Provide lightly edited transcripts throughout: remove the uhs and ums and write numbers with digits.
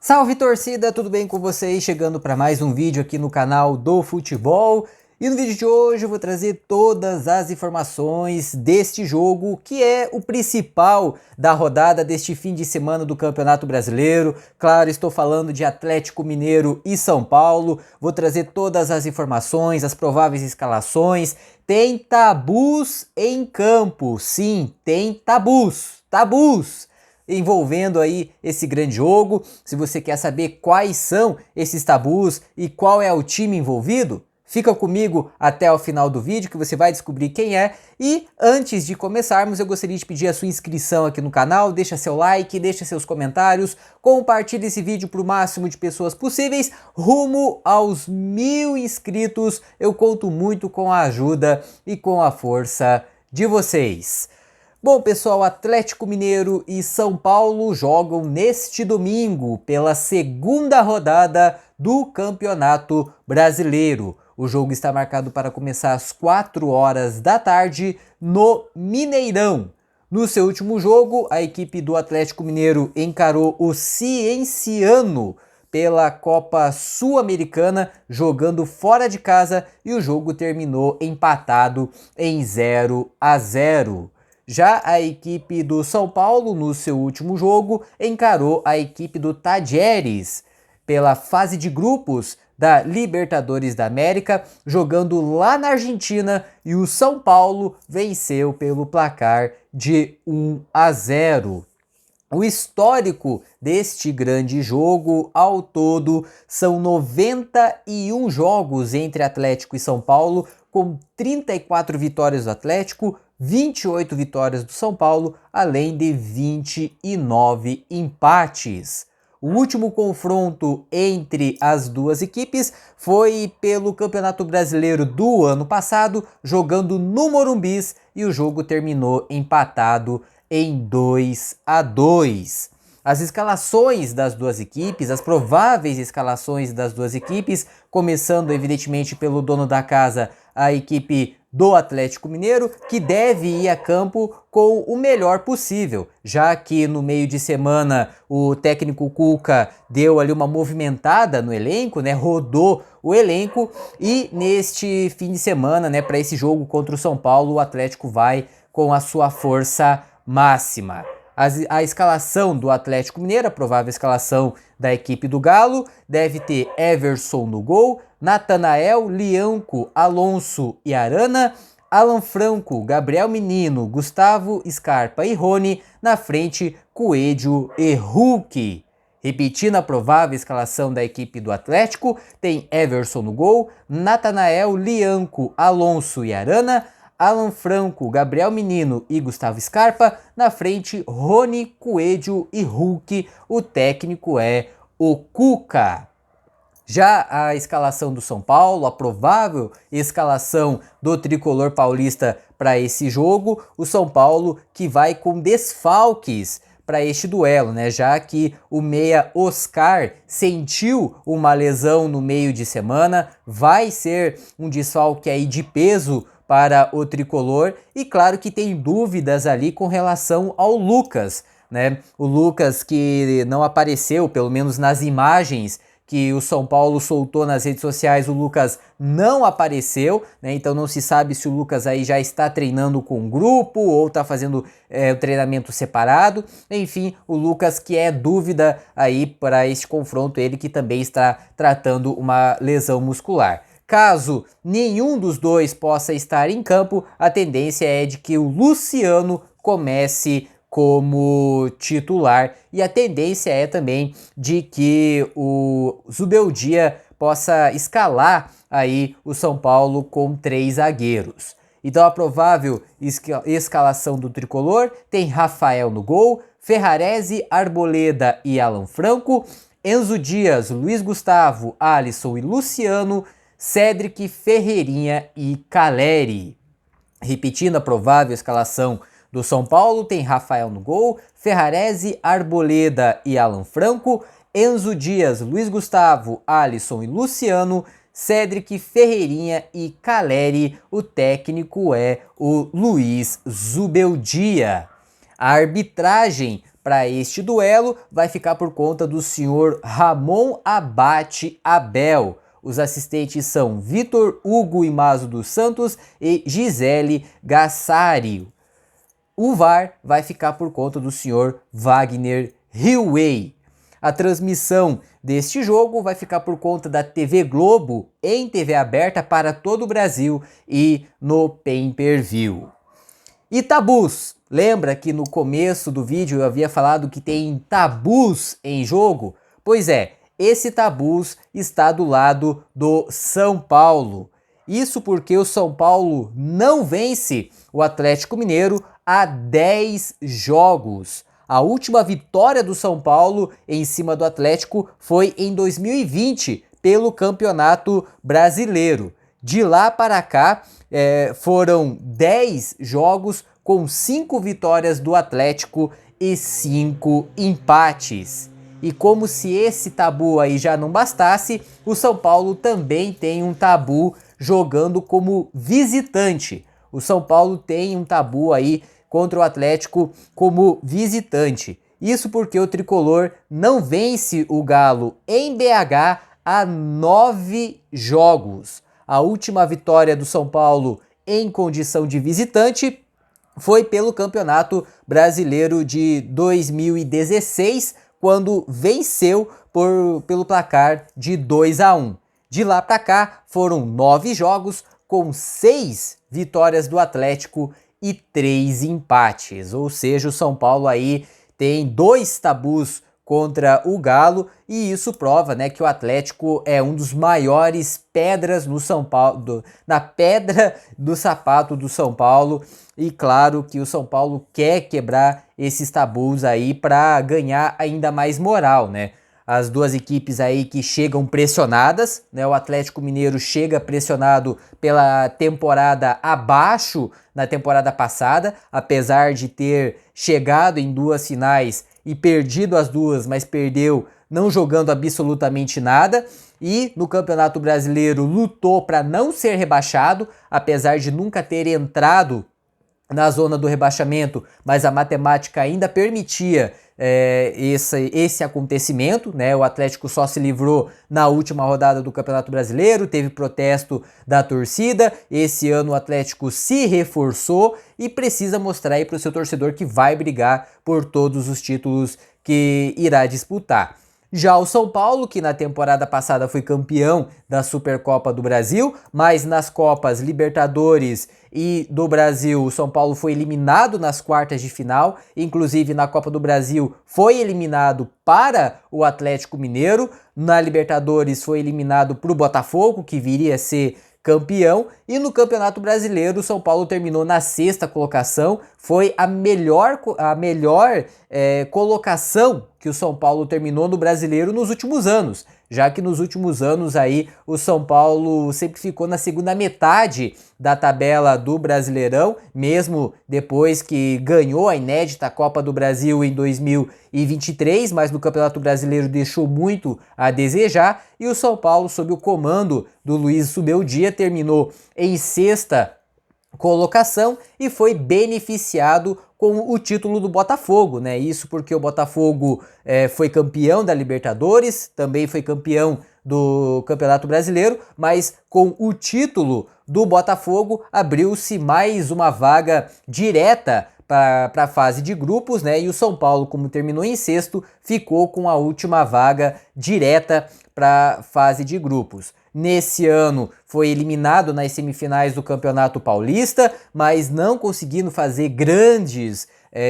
Salve torcida, tudo bem com vocês? Chegando para mais um vídeo aqui no canal do Futebol. E no vídeo de hoje eu vou trazer todas as informações deste jogo, que é o principal da rodada deste fim de semana do Campeonato Brasileiro. Claro, estou falando de Atlético Mineiro e São Paulo. Vou trazer todas as informações, as prováveis escalações. Tem tabus em campo, sim, tem tabus envolvendo aí esse grande jogo. Se você quer saber quais são esses tabus e qual é o time envolvido, fica comigo até o final do vídeo que você vai descobrir quem é. E antes de começarmos, eu gostaria de pedir a sua inscrição aqui no canal, deixa seu like, deixa seus comentários, compartilhe esse vídeo para o máximo de pessoas possíveis, rumo aos 1000 inscritos. Eu conto muito com a ajuda e com a força de vocês. Bom pessoal, Atlético Mineiro e São Paulo jogam neste domingo pela segunda rodada do Campeonato Brasileiro. O jogo está marcado para começar às 4 horas da tarde no Mineirão. No seu último jogo, a equipe do Atlético Mineiro encarou o Cienciano pela Copa Sul-Americana, jogando fora de casa, e o jogo terminou empatado em 0-0. Já a equipe do São Paulo, no seu último jogo, encarou a equipe do Tajeres pela fase de grupos da Libertadores da América, jogando lá na Argentina, e o São Paulo venceu pelo placar de 1-0. O histórico deste grande jogo, ao todo, são 91 jogos entre Atlético e São Paulo, com 34 vitórias do Atlético, 28 vitórias do São Paulo, além de 29 empates. O último confronto entre as duas equipes foi pelo Campeonato Brasileiro do ano passado, jogando no Morumbi, e o jogo terminou empatado em 2-2. As escalações das duas equipes, as prováveis escalações das duas equipes, começando evidentemente pelo dono da casa, a equipe do Atlético Mineiro, que deve ir a campo com o melhor possível, já que no meio de semana o técnico Cuca deu ali uma movimentada no elenco, né, rodou o elenco, e neste fim de semana, né, para esse jogo contra o São Paulo, o Atlético vai com a sua força máxima. A escalação do Atlético Mineiro, a provável escalação da equipe do Galo, deve ter Everson no gol, Natanael, Lianco, Alonso e Arana, Alan Franco, Gabriel Menino, Gustavo Scarpa e Rony, na frente Coelho e Hulk. Repetindo a provável escalação da equipe do Atlético, tem Everson no gol, Natanael, Lianco, Alonso e Arana, Alan Franco, Gabriel Menino e Gustavo Scarpa, na frente Rony, Coelho e Hulk. O técnico é o Cuca. Já a escalação do São Paulo, a provável escalação do tricolor paulista para esse jogo, o São Paulo que vai com desfalques para este duelo, né? Já que o meia Oscar sentiu uma lesão no meio de semana, vai ser um desfalque aí de peso para o tricolor, e claro que tem dúvidas ali com relação ao Lucas, né? O Lucas que não apareceu, pelo menos nas imagens que o São Paulo soltou nas redes sociais, o Lucas não apareceu, né? Então não se sabe se o Lucas aí já está treinando com um grupo ou está fazendo o treinamento separado. Enfim, o Lucas que é dúvida aí para este confronto, ele que também está tratando uma lesão muscular. Caso nenhum dos dois possa estar em campo, a tendência é de que o Luciano comece como titular, e a tendência é também de que o Zubeldia possa escalar aí o São Paulo com 3 zagueiros. Então a provável escalação do tricolor tem Rafael no gol, Ferrarese, Arboleda e Alan Franco, Enzo Dias, Luiz Gustavo, Alisson e Luciano, Cédric, Ferreirinha e Caleri. Repetindo a provável escalação do São Paulo, tem Rafael no gol, Ferrarese, Arboleda e Alan Franco, Enzo Dias, Luiz Gustavo, Alisson e Luciano, Cédric, Ferreirinha e Caleri. O técnico é o Luiz Zubeldia. A arbitragem para este duelo vai ficar por conta do senhor Ramon Abate Abel. Os assistentes são Vitor Hugo Imazo dos Santos e Gisele Gassario. O VAR vai ficar por conta do senhor Wagner Hillway. A transmissão deste jogo vai ficar por conta da TV Globo em TV aberta para todo o Brasil e no pay-per-view. E tabus. Lembra que no começo do vídeo eu havia falado que tem tabus em jogo? Pois é, esse tabus está do lado do São Paulo. Isso porque o São Paulo não vence o Atlético Mineiro há 10 jogos. A última vitória do São Paulo em cima do Atlético foi em 2020 pelo Campeonato Brasileiro. De lá para cá foram 10 jogos com 5 vitórias do Atlético e 5 empates. E como se esse tabu aí já não bastasse, o São Paulo também tem um tabu jogando como visitante. O São Paulo tem um tabu aí contra o Atlético como visitante. Isso porque o tricolor não vence o Galo em BH há 9 jogos. A última vitória do São Paulo em condição de visitante foi pelo Campeonato Brasileiro de 2016, quando venceu pelo placar de 2-1. De lá para cá foram 9 jogos com 6 vitórias do Atlético e 3 empates, ou seja, o São Paulo aí tem 2 tabus contra o Galo e isso prova, né, que o Atlético é um dos maiores pedras no São Paulo, na pedra do sapato do São Paulo, e claro que o São Paulo quer quebrar esses tabus aí para ganhar ainda mais moral, né? As duas equipes aí que chegam pressionadas, né? O Atlético Mineiro chega pressionado pela temporada abaixo na temporada passada, apesar de ter chegado em 2 finais e perdido as 2, mas perdeu não jogando absolutamente nada. E no Campeonato Brasileiro lutou para não ser rebaixado, apesar de nunca ter entrado na zona do rebaixamento, mas a matemática ainda permitia esse acontecimento, né? O Atlético só se livrou na última rodada do Campeonato Brasileiro, teve protesto da torcida. Esse ano o Atlético se reforçou e precisa mostrar aí para o seu torcedor que vai brigar por todos os títulos que irá disputar. Já o São Paulo, que na temporada passada foi campeão da Supercopa do Brasil, mas nas Copas Libertadores e do Brasil, o São Paulo foi eliminado nas quartas de final, inclusive na Copa do Brasil foi eliminado para o Atlético Mineiro, na Libertadores foi eliminado para o Botafogo, que viria a ser campeão, e no Campeonato Brasileiro o São Paulo terminou na 6ª colocação, foi a melhor colocação que o São Paulo terminou no Brasileiro nos últimos anos, já que nos últimos anos aí o São Paulo sempre ficou na segunda metade da tabela do Brasileirão, mesmo depois que ganhou a inédita Copa do Brasil em 2023, mas no Campeonato Brasileiro deixou muito a desejar, e o São Paulo, sob o comando do Luiz Subeldia, terminou em 6ª colocação e foi beneficiado com o título do Botafogo, né? Isso porque o Botafogo foi campeão da Libertadores, também foi campeão do Campeonato Brasileiro, mas com o título do Botafogo abriu-se mais uma vaga direta para a fase de grupos, né? E o São Paulo, como terminou em 6º, ficou com a última vaga direta para a fase de grupos. Nesse ano foi eliminado nas semifinais do Campeonato Paulista, mas não conseguindo fazer grandes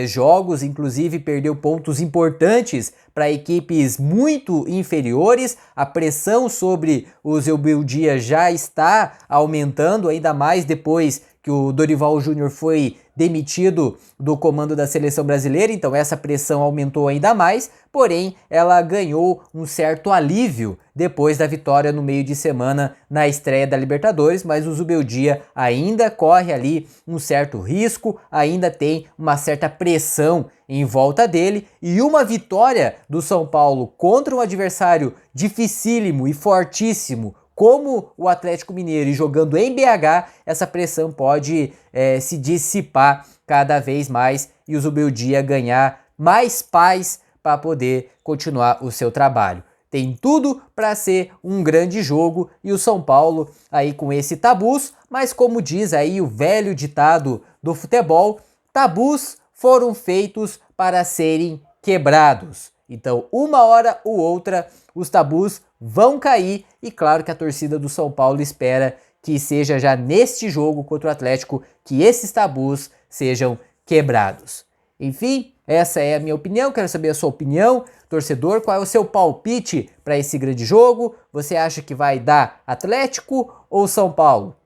jogos, inclusive perdeu pontos importantes para equipes muito inferiores. A pressão sobre o Zubeldia já está aumentando, ainda mais depois que o Dorival Júnior foi demitido do comando da seleção brasileira, então essa pressão aumentou ainda mais, porém ela ganhou um certo alívio depois da vitória no meio de semana na estreia da Libertadores, mas o Zubeldia ainda corre ali um certo risco, ainda tem uma certa pressão em volta dele, e uma vitória do São Paulo contra um adversário dificílimo e fortíssimo como o Atlético Mineiro e jogando em BH, essa pressão pode se dissipar cada vez mais e o Zubeldia ganhar mais paz para poder continuar o seu trabalho. Tem tudo para ser um grande jogo e o São Paulo aí com esse tabus, mas como diz aí o velho ditado do futebol, tabus foram feitos para serem quebrados. Então, uma hora ou outra, os tabus vão cair e claro que a torcida do São Paulo espera que seja já neste jogo contra o Atlético que esses tabus sejam quebrados. Enfim, essa é a minha opinião, quero saber a sua opinião. Torcedor, qual é o seu palpite para esse grande jogo? Você acha que vai dar Atlético ou São Paulo?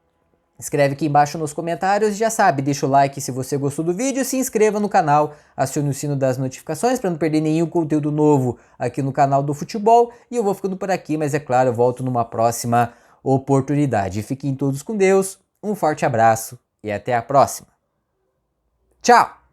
Escreve aqui embaixo nos comentários e já sabe, deixa o like se você gostou do vídeo, se inscreva no canal, acione o sino das notificações para não perder nenhum conteúdo novo aqui no canal do futebol. E eu vou ficando por aqui, mas é claro, eu volto numa próxima oportunidade. Fiquem todos com Deus, um forte abraço e até a próxima. Tchau!